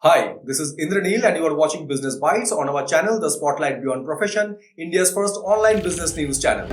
Hi, this is Indranil and you are watching Business Bites on our channel, The Spotlight Beyond Profession, India's first online business news channel.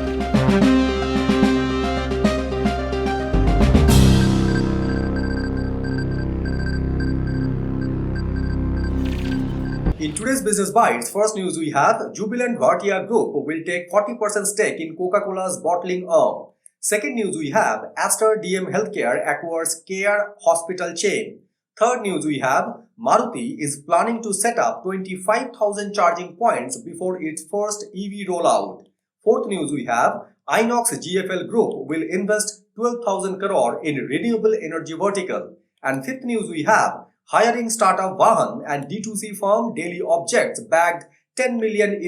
In today's Business Bites, first news we have Jubilant Bhartia Group will take 40% stake in Coca-Cola's bottling arm. Second news we have Aster DM Healthcare acquires Care Hospital chain. Third news we have Maruti is planning to set up 25,000 charging points before its first EV rollout. Fourth news we have Inox GFL Group will invest 12,000 crore in renewable energy vertical. And fifth news we have hiring startup Vahan and D2C firm Daily Objects bagged $10 million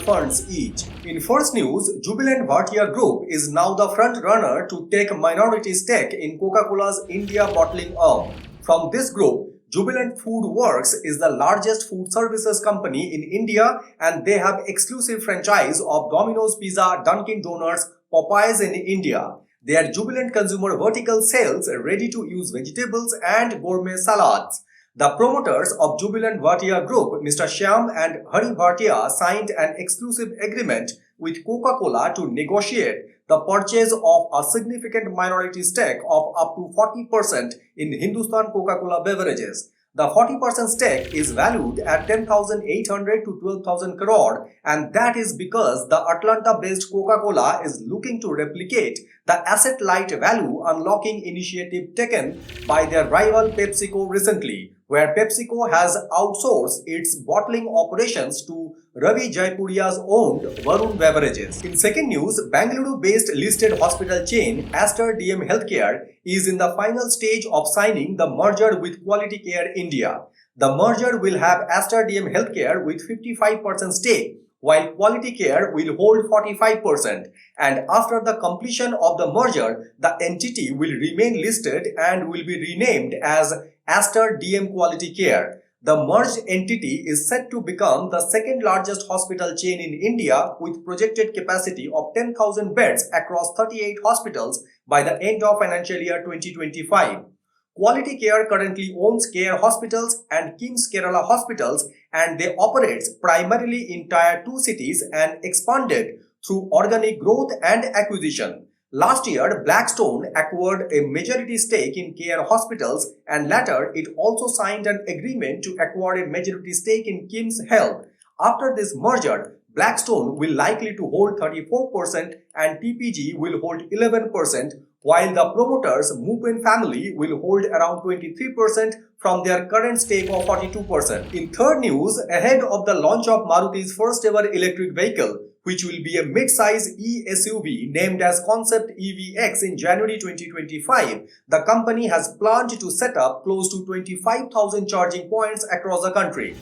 funds each. In first news, Jubilant Bhartia Group is now the front runner to take minority stake in Coca-Cola's India bottling arm. From this group, Jubilant Food Works is the largest food services company in India and they have exclusive franchise of Domino's Pizza, Dunkin' Donuts, Popeyes in India. Their Jubilant consumer vertical sells ready-to-use vegetables and gourmet salads. The promoters of Jubilant Bhartia Group, Mr. Shyam and Hari Bhartia, signed an exclusive agreement with Coca-Cola to negotiate the purchase of a significant minority stake of up to 40% in Hindustan Coca-Cola Beverages. The 40% stake is valued at 10,800 to 12,000 crore, and that is because the Atlanta-based Coca-Cola is looking to replicate the asset-light value unlocking initiative taken by their rival PepsiCo recently, where PepsiCo has outsourced its bottling operations to Ravi Jaipuria's owned Varun Beverages. In second news, Bangalore-based listed hospital chain Aster DM Healthcare is in the final stage of signing the merger with Quality Care India. The merger will have Aster DM Healthcare with 55% stake, while Quality Care will hold 45%. And after the completion of the merger, the entity will remain listed and will be renamed as Aster DM Quality Care. The merged entity is set to become the second largest hospital chain in India with projected capacity of 10,000 beds across 38 hospitals by the end of financial year 2025. Quality Care currently owns Care Hospitals and KIMS Kerala Hospitals and they operate primarily in Tier 2 cities and expanded through organic growth and acquisition. Last year, Blackstone acquired a majority stake in Care Hospitals and later it also signed an agreement to acquire a majority stake in KIMS Health. After this merger, Blackstone will likely to hold 34% and TPG will hold 11%, while the promoters Mupen family will hold around 23% from their current stake of 42%. In third news, ahead of the launch of Maruti's first ever electric vehicle, which will be a mid-size e-SUV named as Concept EVX in January 2025, the company has planned to set up close to 25,000 charging points across the country.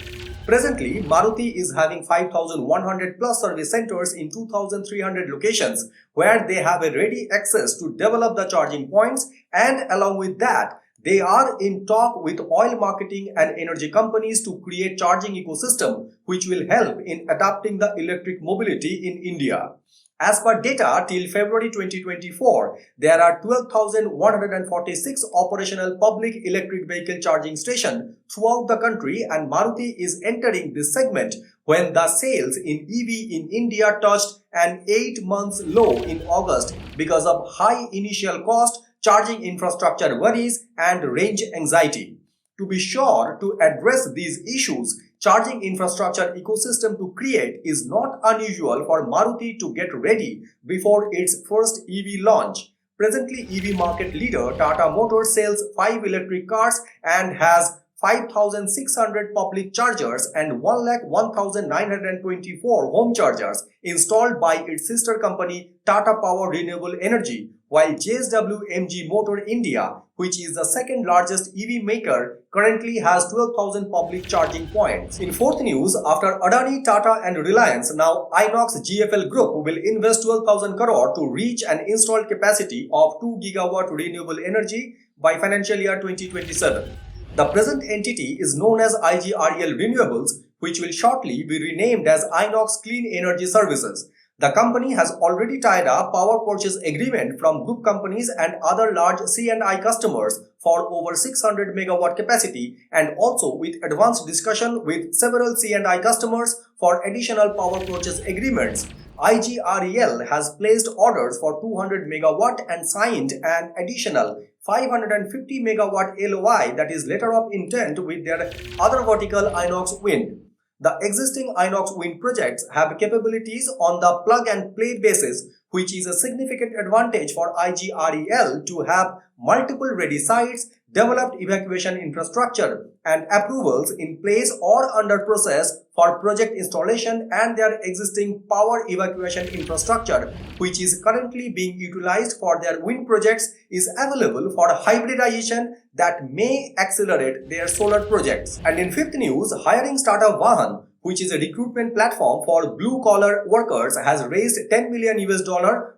Presently, Maruti is having 5,100 plus service centers in 2,300 locations where they have a ready access to develop the charging points, and along with that, they are in talk with oil marketing and energy companies to create charging ecosystem which will help in adapting the electric mobility in India. As per data till February 2024, there are 12,146 operational public electric vehicle charging stations throughout the country and Maruti is entering this segment when the sales in EV in India touched an 8 months low in August because of high initial cost, charging infrastructure worries and range anxiety. To be sure to address these issues, charging infrastructure ecosystem to create is not unusual for Maruti to get ready before its first EV launch. Presently, EV market leader Tata Motors sells 5 electric cars and has 5,600 public chargers and 1,01,924 home chargers installed by its sister company Tata Power Renewable Energy, while JSW MG Motor India, which is the second largest EV maker, currently has 12,000 public charging points. In fourth news, after Adani, Tata and Reliance, now Inox GFL Group will invest 12,000 crore to reach an installed capacity of 2 gigawatt renewable energy by financial year 2027. The present entity is known as IGREL Renewables, which will shortly be renamed as Inox Clean Energy Services. The company has already tied a power purchase agreement from group companies and other large C&I customers for over 600 megawatt capacity, and also with advanced discussion with several C&I customers for additional power purchase agreements. IGREL has placed orders for 200 megawatt and signed an additional 550 megawatt LOI, that is letter of intent, with their other vertical Inox Wind. The existing Inox Wind projects have capabilities on the plug-and-play basis, which is a significant advantage for IGREL to have multiple ready sites, developed evacuation infrastructure, and approvals in place or under process for project installation, and their existing power evacuation infrastructure, which is currently being utilized for their wind projects, is available for hybridization that may accelerate their solar projects. And in fifth news, hiring startup Vahan, which is a recruitment platform for blue-collar workers, has raised $10 million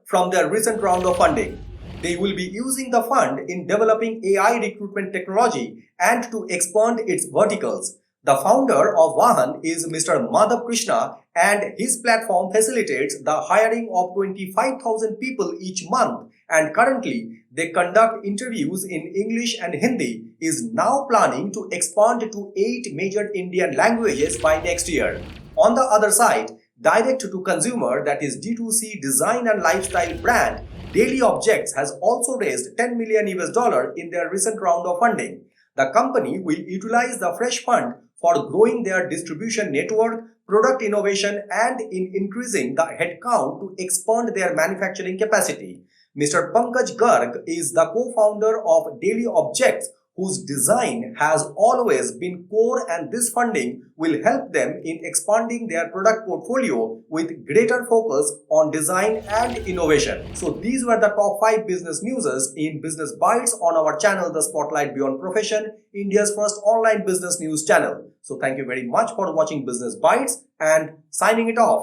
from their recent round of funding. They will be using the fund in developing AI recruitment technology and to expand its verticals. The founder of Vahan is Mr. Madhav Krishna, and his platform facilitates the hiring of 25,000 people each month, and currently they conduct interviews in English and Hindi, is now planning to expand to 8 major Indian languages by next year. On the other side, direct-to-consumer, that is D2C design and lifestyle brand Daily Objects has also raised $10 million in their recent round of funding. The company will utilize the fresh fund for growing their distribution network, product innovation, and in increasing the headcount to expand their manufacturing capacity. Mr. Pankaj Garg is the co-founder of Daily Objects, whose design has always been core, and this funding will help them in expanding their product portfolio with greater focus on design and innovation. So these were the top 5 business news in Business Bites on our channel, The Spotlight Beyond Profession, India's first online business news channel. So thank you very much for watching Business Bites, and signing it off.